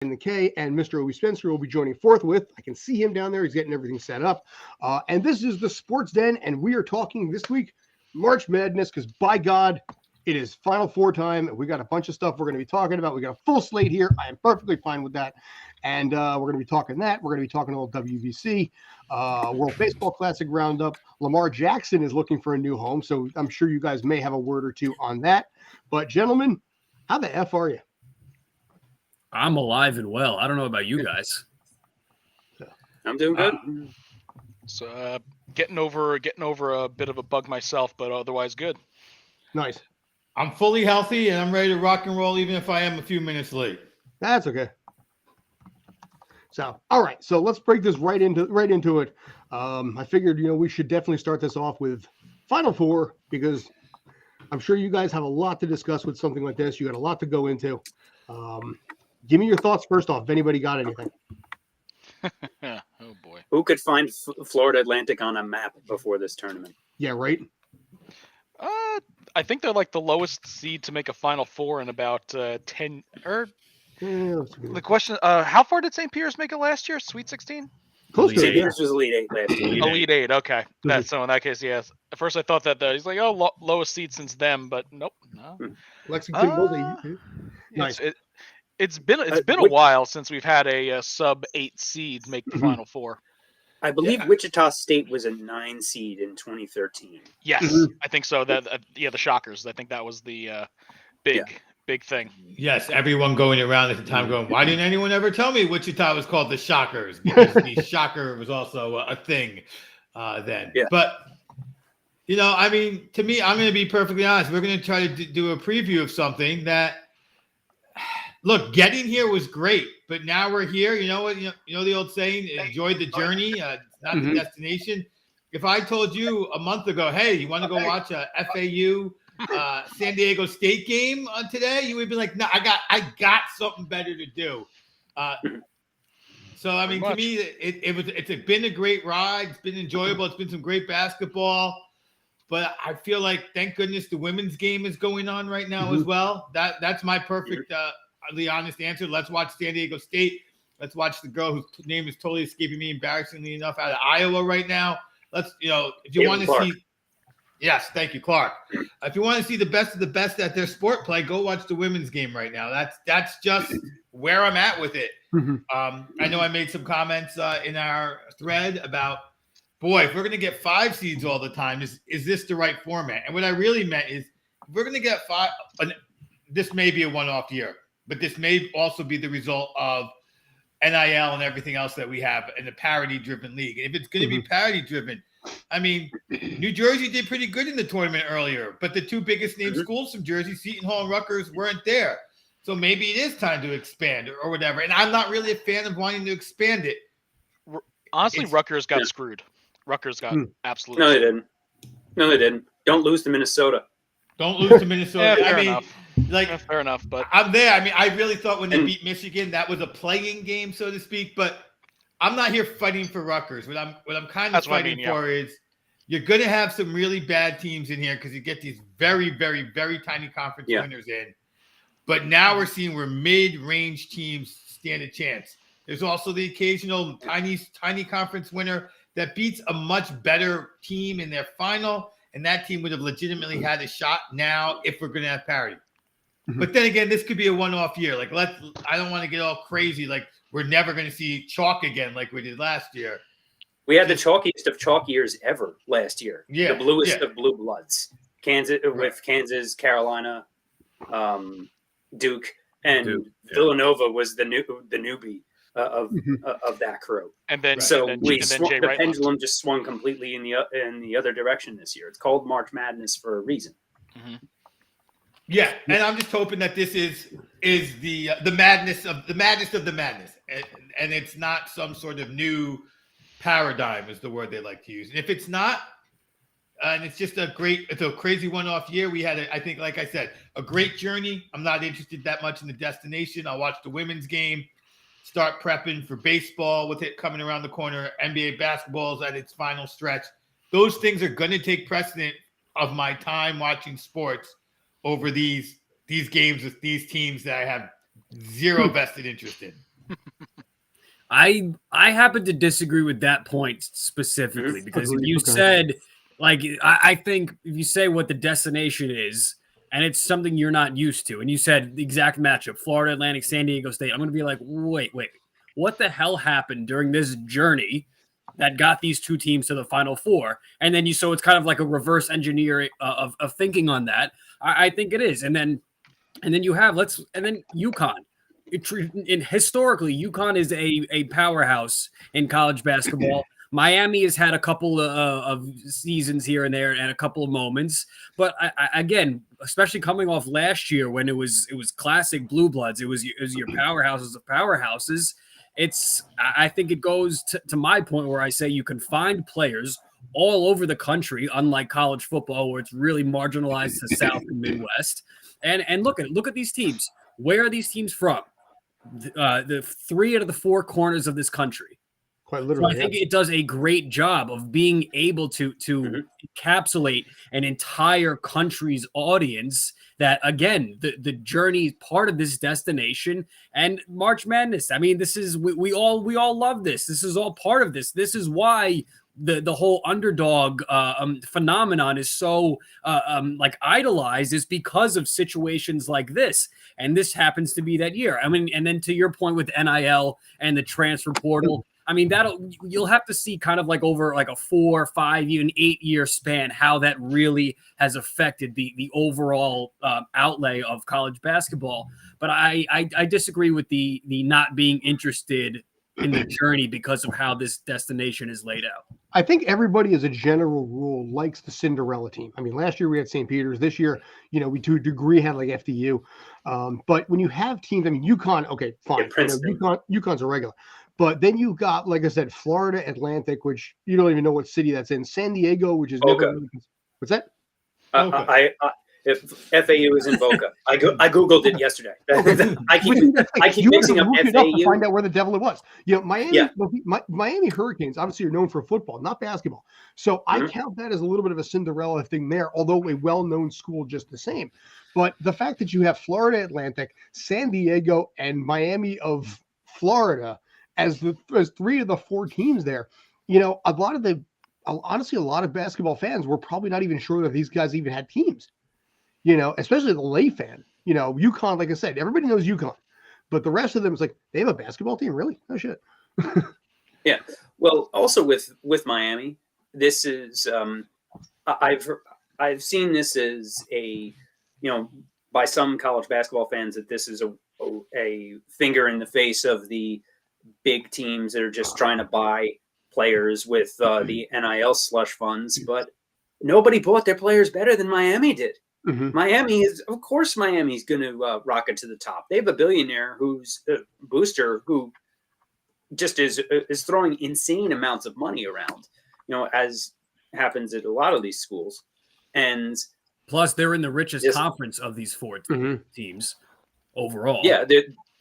in the K, and Mr. Obie Spencer will be joining forthwith. I can see him down there. He's getting everything set up. And this is the Sports Den, and we are talking this week March Madness, because by God, it is Final Four time. We got a bunch of stuff we're going to be talking about. We got a full slate here. I am perfectly fine with that. And we're going to be talking that. We're going to be talking a little WBC, World Baseball Classic Roundup. Lamar Jackson is looking for a new home, so I'm sure you guys may have a word or two on that. But gentlemen, how the F are you? I'm alive and well. I don't know about you guys. I'm doing good. So getting over a bit of a bug myself, but otherwise good. Nice. I'm fully healthy and I'm ready to rock and roll, even if I am a few minutes late. That's okay. So, all right. So let's break this right into it. I figured, we should definitely start this off with Final Four, because I'm sure you guys have a lot to discuss with something like this. You got a lot to go into. Give me your thoughts first off, if anybody got anything. Oh, boy. Who could find Florida Atlantic on a map before this tournament? Yeah, right? I think they're like the lowest seed to make a Final Four in about 10. The question, how far did St. Peter's make it last year? Sweet 16? Close to St. it, yeah. Peter's was Elite 8 last year. Elite 8, okay. So in that case, yes. At first I thought that he's like, lowest seed since them, but nope. No. Lexington was nice. It's been a while since we've had a sub 8 seed make the Final Four. I believe Wichita State was a 9 seed in 2013. Yes, I think so. That the Shockers. I think that was the big thing. Yes, everyone going around at the time going, why didn't anyone ever tell me Wichita was called the Shockers? Because the Shocker was also a thing then. Yeah. But, to me, I'm going to be perfectly honest. We're going to try to do a preview of something that, look, getting here was great, but now we're here. You know what? You know the old saying, enjoy the journey, not the destination. If I told you a month ago, hey, you want to go watch a FAU San Diego State game today, you would be like, no, I got something better to do. So to me, it's been a great ride. It's been enjoyable. It's been some great basketball, but I feel like, thank goodness, the women's game is going on right now as well. That's my perfect, honest answer. Let's watch San Diego State. Let's watch the girl whose name is totally escaping me, embarrassingly enough, out of Iowa right now. Let's, if you want to see. Yes, thank you, Clark. If you want to see the best of the best at their sport play, go watch the women's game right now. That's just where I'm at with it. I know I made some comments in our thread about, boy, if we're going to get 5 seeds all the time, is this the right format? And what I really meant is, if we're going to get 5, this may be a one-off year, but this may also be the result of NIL and everything else that we have in a parity-driven league. And if it's going to be parity-driven, New Jersey did pretty good in the tournament earlier, but the 2 biggest named schools from Jersey, Seton Hall and Rutgers, weren't there. So maybe it is time to expand or whatever. And I'm not really a fan of wanting to expand it. Honestly, Rutgers got screwed. Rutgers got absolutely No, they didn't. No, they didn't. Don't lose to Minnesota. Don't lose to Minnesota. Fair enough. Fair enough, but I'm there. I really thought when they beat Michigan, that was a playing game, so to speak. But I'm not here fighting for Rutgers. What I'm kind of fighting for is, you're going to have some really bad teams in here because you get these very, very, very tiny conference winners in. But now we're seeing where mid-range teams stand a chance. There's also the occasional tiny conference winner that beats a much better team in their final, and that team would have legitimately had a shot now if we're going to have parity. But then again, this could be a one-off year. I don't want to get all crazy. Like, we're never going to see chalk again like we did last year. We had the chalkiest of chalk years ever last year. Yeah, the bluest of blue bloods. With Kansas, Carolina, Duke, and Villanova was the newbie of that crew. And then the pendulum just swung completely in the other direction this year. It's called March Madness for a reason. Yeah, and I'm just hoping that this is the madness of the madness, and it's not some sort of new paradigm is the word they like to use. And if it's not, and it's just it's a crazy one-off year. We had, I think, like I said, a great journey. I'm not interested that much in the destination. I'll watch the women's game, start prepping for baseball with it coming around the corner. NBA basketball is at its final stretch. Those things are going to take precedent of my time watching sports over these games with these teams that I have zero vested interest in. I happen to disagree with that point specifically because if you said, like, I think if you say what the destination is and it's something you're not used to, and you said the exact matchup, Florida Atlantic, San Diego State, I'm going to be like, wait, what the hell happened during this journey that got these two teams to the Final Four? And then so it's kind of like a reverse engineering of thinking on that. I think it is. And then you have UConn. Historically, UConn is a powerhouse in college basketball. Miami has had a couple of seasons here and there and a couple of moments, but again, especially coming off last year when it was classic blue bloods, it was your powerhouses of powerhouses. I think it goes to my point where I say you can find players all over the country, unlike college football where it's really marginalized to South and Midwest. And look at these teams. Where are these teams from? The 3 out of the 4 corners of this country. Quite literally. So I think it does a great job of being able to encapsulate an entire country's audience. That again, the journey is part of this destination and March Madness. I mean, this is we all love this. This is all part of this. This is why the whole underdog phenomenon is so like idolized, is because of situations like this. And this happens to be that year. I mean, and then to your point with NIL and the transfer portal, I mean, you'll have to see kind of like over like a 4, 5, even 8-year span, how that really has affected the overall outlay of college basketball. But I disagree with the not being interested in the journey because of how this destination is laid out. I think everybody, as a general rule, likes the Cinderella team. I mean, last year we had St. Peter's. This year, we to a degree had like FDU. But when you have teams, I mean, UConn, okay, fine. UConn's a regular. But then you've got, like I said, Florida Atlantic, which you don't even know what city that's in. San Diego, which is Boca. What's that? If FAU is in Boca, I googled it yesterday. I keep mixing up FAU to find out where the devil it was. Miami Hurricanes obviously are known for football, not basketball. So I count that as a little bit of a Cinderella thing there, although a well-known school just the same. But the fact that you have Florida Atlantic, San Diego, and Miami of Florida as 3 of the 4 teams there, honestly, a lot of basketball fans were probably not even sure that these guys even had teams. Especially the lay fan. UConn, like I said, everybody knows UConn, but the rest of them is like, they have a basketball team, really? No shit. Yeah. Well, also with Miami, this is I've seen this as a by some college basketball fans that this is a finger in the face of the big teams that are just trying to buy players with the NIL slush funds, but nobody bought their players better than Miami did. Mm-hmm. Miami's going to rocket to the top. They have a billionaire who's a booster who just is throwing insane amounts of money around, as happens at a lot of these schools. And plus they're in the richest conference of these 4 teams overall. Yeah.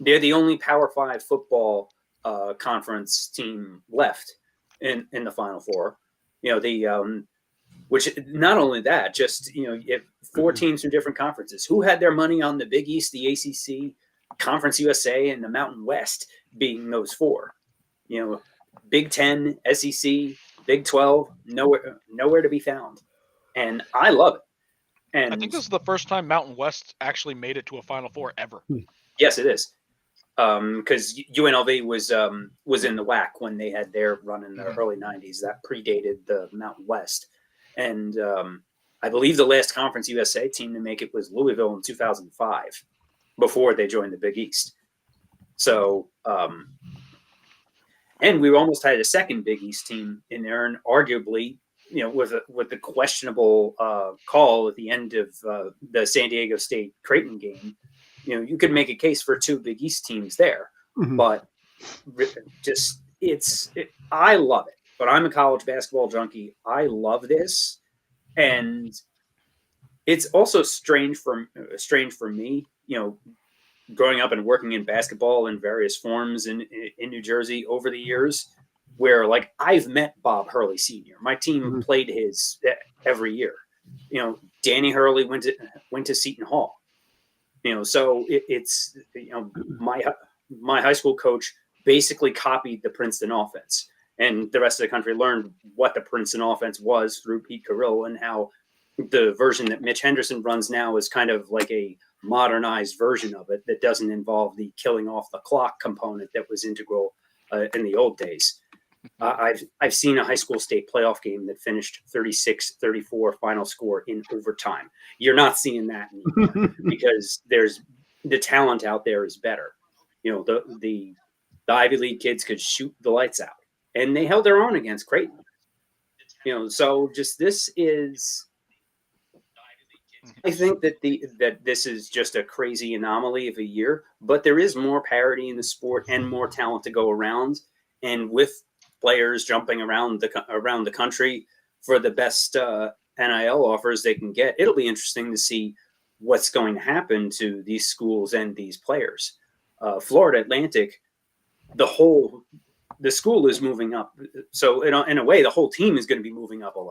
They're the only Power 5 football conference team left in the Final Four. Which not only that, just, you have 4 teams from different conferences who had their money on the Big East, the ACC, Conference USA, and the Mountain West being those 4. Big 10, SEC, Big 12, nowhere to be found. And I love it. And I think this is the first time Mountain West actually made it to a Final Four ever. Yes, it is. Because UNLV was in the WAC when they had their run in the early 90s. That predated the Mountain West. And I believe the last Conference USA team to make it was Louisville in 2005, before they joined the Big East. So, and we almost had a second Big East team in there, and arguably, with the questionable call at the end of the San Diego State Creighton game, you could make a case for 2 Big East teams there. Mm-hmm. But I love it. But I'm a college basketball junkie. I love this, and it's also strange for me. Growing up and working in basketball in various forms in New Jersey over the years, where like I've met Bob Hurley Sr. My team played his every year. Danny Hurley went to Seton Hall. So it's my high school coach basically copied the Princeton offense. And the rest of the country learned what the Princeton offense was through Pete Carrill, and how the version that Mitch Henderson runs now is kind of like a modernized version of it that doesn't involve the killing off the clock component that was integral in the old days. I've seen a high school state playoff game that finished 36-34 final score in overtime. You're not seeing that anymore because there's the talent out there is better. You know, the Ivy League kids could shoot the lights out, and they held their own against Creighton. You know, so just this is. I think that this is just a crazy anomaly of a year, but there is more parity in the sport and more talent to go around, and with players jumping around the country for the best NIL offers they can get, it'll be interesting to see what's going to happen to these schools and these players. Florida Atlantic, the school is moving up, so in a way, the whole team is going to be moving up a lot.